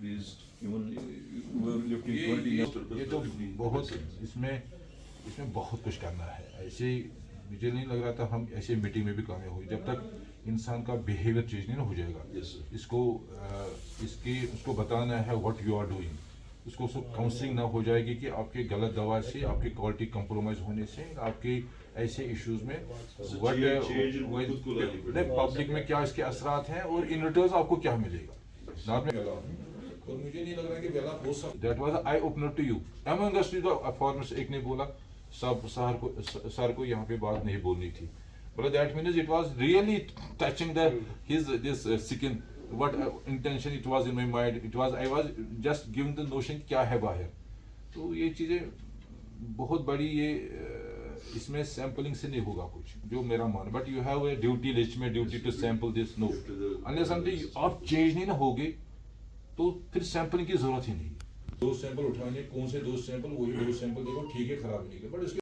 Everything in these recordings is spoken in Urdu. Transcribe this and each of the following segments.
یہ تو بہت اس میں بہت کچھ کرنا ہے. ایسے مجھے نہیں لگ رہا تھا ہم ایسے میٹنگ میں بھی کامیاب ہوئی جب تک انسان کا بیہیویئر چینج نہیں ہو جائے گا. اس کو بتانا ہے واٹ یو آر ڈوئنگ. اس کو کاؤنسلنگ نہ ہو جائے گی کہ آپ کی غلط دوا سے آپ کی کوالٹی کمپرومائز ہونے سے آپ کی ایسے ایشوز میں پبلک میں کیا اس کے اثرات ہیں اور ان ریٹرنز آپ کو کیا ملے گا. اور مجھے نہیں لگ رہا کہ ویلا ہو سکتا. That was eye opener to you among us farmers. ایک نے بولا سر کو یہاں پہ بات نہیں بولنی تھی. بولے that means it was really touching the his this skin. what intention it was in my mind. I was just giving the notion کیا ہے باہر. تو یہ چیزیں بہت بڑی یہ اس میں سیمپلنگ سے نہیں ہوگا کچھ جو میرا مان. But you have a duty list میں duty to sample this. No unless آپ چینج نہیں نہ ہوگے تو پھر سیمپلنگ کی ضرورت ہی نہیں. دو سیمپل اٹھانے کون سے دو سیمپل وہی دو سیمپل دیکھو ٹھیک ہے خراب نہیں ہے. بٹ اس کے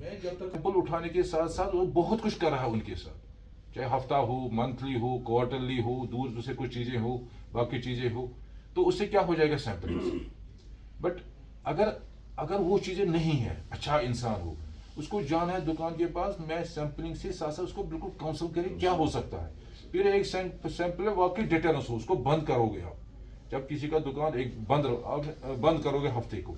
میں جب تک سیمپل اٹھانے کے ساتھ ساتھ وہ بہت کچھ کر رہا ہے ان کے ساتھ, چاہے ہفتہ ہو, منتھلی ہو, کوارٹرلی ہو, دور سے کچھ چیزیں ہو, باقی چیزیں ہو, تو اس سے کیا ہو جائے گا سیمپلنگ سے. بٹ اگر وہ چیزیں نہیں ہیں, اچھا انسان ہو, اس کو جانا ہے دکان کے پاس, میں سیمپلنگ سے ساتھ ساتھ اس کو بالکل کاؤنسل کریں کیا ہو سکتا ہے. پھر ایک سیمپل ہے واقعی ڈیٹرنس ہو, اس کو بند کرو گے آپ. جب کسی کا دکان ایک بند کرو گے ہفتے کو,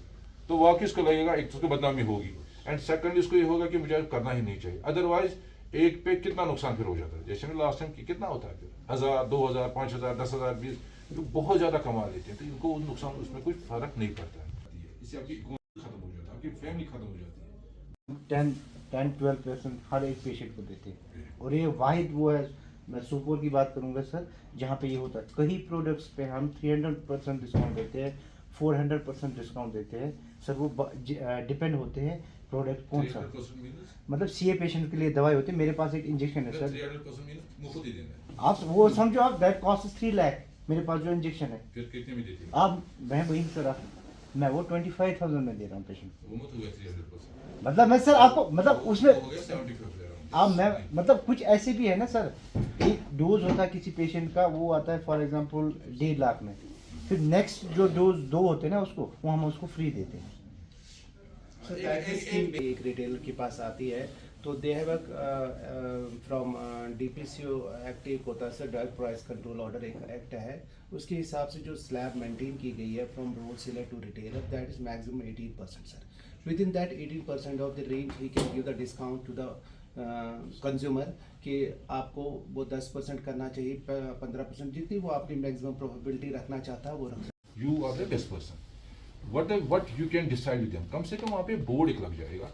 تو واقعی اس کو لگے گا ایک تو اس کو بدنامی ہوگی, اینڈ سیکنڈ اس کو یہ ہوگا کہ مجھے کرنا ہی نہیں چاہیے. ادروائز ایک پہ کتنا نقصان پھر ہو جاتا ہے. جیسے میں لاسٹ ٹائم کتنا ہوتا ہے پھر 1000 2000 5000 10,000 20, جو بہت زیادہ کما لیتے ہیں, تو ان کو نقصان اس میں کوئی فرق نہیں پڑتا ہے. اس سے آپ کی ختم ہو جاتا ہے, آپ کی فیملی ختم ہو جاتی ہے. 10-12% ہر ایک پیشنٹ کو دیتے ہیں. اور یہ واحد وہ ہے, میں سوپور کی بات کروں گا سر, جہاں پہ یہ ہوتا ہے. کئی پروڈکٹس پہ ہم 300% ڈسکاؤنٹ دیتے ہیں, 400% ڈسکاؤنٹ دیتے ہیں. سر وہ ڈپینڈ ہوتے ہیں پروڈکٹ کون سا. مطلب سی اے پیشنٹ کے لیے دوائی ہوتی ہے. میرے پاس ایک انجیکشن ہے سر, آپ وہ سمجھو آپ دیٹ کاسٹ 3 لاکھ. میرے پاس جو انجیکشن ہے آپ میں وہی سر میں وہ 25,000 میں دے رہا ہوں پیشنٹ. مطلب میں سر آپ کو مطلب اس میں آپ میں مطلب کچھ ایسے بھی ہے نا سر, ایک ڈوز ہوتا ہے کسی پیشنٹ کا, وہ آتا ہے فار ایگزامپل 1.5 لاکھ میں. پھر نیکسٹ جو ڈوز 2 ہوتے ہیں نا اس کو وہ ہم اس کو فری دیتے ہیں. ایک ریٹیلر کے پاس آتی ہے تو they have from D P C O act ایک ہوتا ہے sir, drug price control order ایک ایکٹ ہے. اس کے حساب سے جو سلیب مینٹین کی گئی ہے from wholesaler to retailer, that is maximum 18% sir. Within that 18% of the range he can give the discount to the consumer, کہ آپ کو وہ 10% کرنا چاہیے, 15% جتنی وہ اپنی میکسیمم پروفیبلٹی رکھنا چاہتا ہے وہ رکھ. You are the best person. What you can decide with them. کم سے کم وہاں پہ بورڈ ایک لگ جائے گا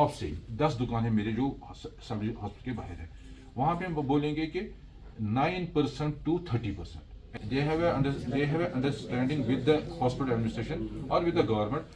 آپ سے. 10 دکانیں میرے جو سب ہاسپٹل کے باہر ہے, وہاں پہ ہم بولیں گے کہ 9% to 30%. They have a understanding with the hospital administration or with the government.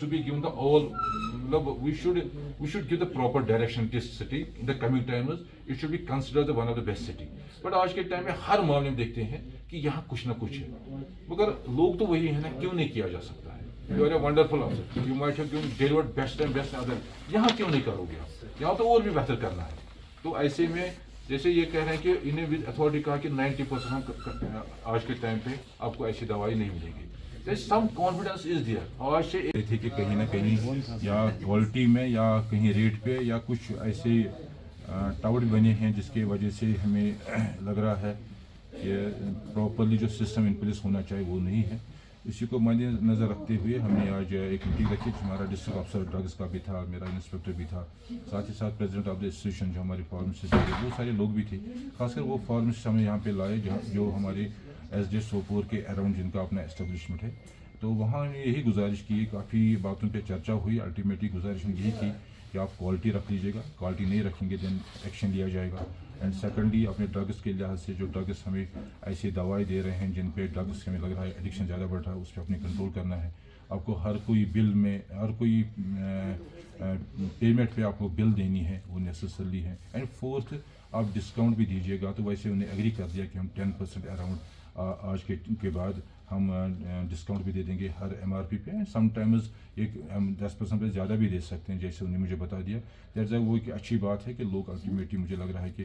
To be given the all, we should give the proper direction to this city in the coming times. It should be considered the one of the best city. But آج کے ٹائم میں ہر معاملے میں دیکھتے ہیں کہ یہاں کچھ نہ کچھ ہے, مگر لوگ تو وہی ہے نا, کیوں نہیں کیا جا سکتا ہے. You are a wonderful officer. You might have delivered best and best other. یہاں کیوں نہیں کرو گے آپ, یہاں تو اور بھی بہتر کرنا ہے. تو ایسے میں جیسے یہ کہہ رہے ہیں کہ انہیں ود اتھارٹی کہا کہ 90% آج کے ٹائم پہ آپ کو ایسی دوائی نہیں ملے گی. سم کانفیڈنس از دیئر. آج سے تھے کہ کہیں نہ کہیں یا کوالٹی میں یا کہیں ریٹ پہ یا کچھ ایسے ٹاؤٹ بنے ہیں جس کی وجہ سے ہمیں لگ رہا ہے کہ پراپرلی جو سسٹم ان پلیس ہونا چاہیے وہ نہیں ہے. اسی کو مد نظر رکھتے ہوئے ہم نے آج ایک میٹنگ رکھی. ہمارا ڈسٹرکٹ افسر ڈرگس کا بھی تھا, میرا انسپیکٹر بھی تھا, ساتھ ہی ساتھ پریزیڈنٹ آف دا انسٹیٹیوشن جو ہمارے فارمیسسٹ تھے, بہت سارے لوگ بھی تھے. خاص کر وہ فارمیسسٹ ہمیں یہاں پہ لائے جو ہمارے ایس ڈی سوپور کے اراؤنڈ جن کا اپنا اسٹیبلشمنٹ ہے. تو وہاں نے یہی گزارش کی, کافی باتوں پہ چرچا ہوئی. الٹیمیٹلی گزارش یہی کی کہ آپ کوالٹی رکھ لیجیے گا, کوالٹی نہیں رکھیں گے دین ایکشن لیا جائے گا. اینڈ سیکنڈلی اپنے ڈرگس کے لحاظ سے جو ڈرگس ہمیں ایسی دوائی دے رہے ہیں جن پہ ڈرگس ہمیں لگ رہا ہے ایڈکشن زیادہ بڑھ رہا ہے, اس پہ اپنے کنٹرول کرنا ہے. آپ کو ہر کوئی بل میں ہر کوئی پیمنٹ پہ آپ کو بل دینی ہے, وہ نیسسری ہے. اینڈ فورتھ, آپ ڈسکاؤنٹ بھی دیجیے گا. تو ویسے انہیں ایگری کر دیا کہ ہم 10% اراؤنڈ آج کے بعد ہم ڈسکاؤنٹ بھی دے دیں گے ہر ایم آر پی پہ. سم ٹائمز ایک ہم 10% پہ زیادہ بھی دے سکتے ہیں, جیسے انہیں مجھے بتا دیا. دیٹس وہ ایک اچھی بات ہے کہ لوگ الٹیمیٹلی مجھے لگ رہا ہے کہ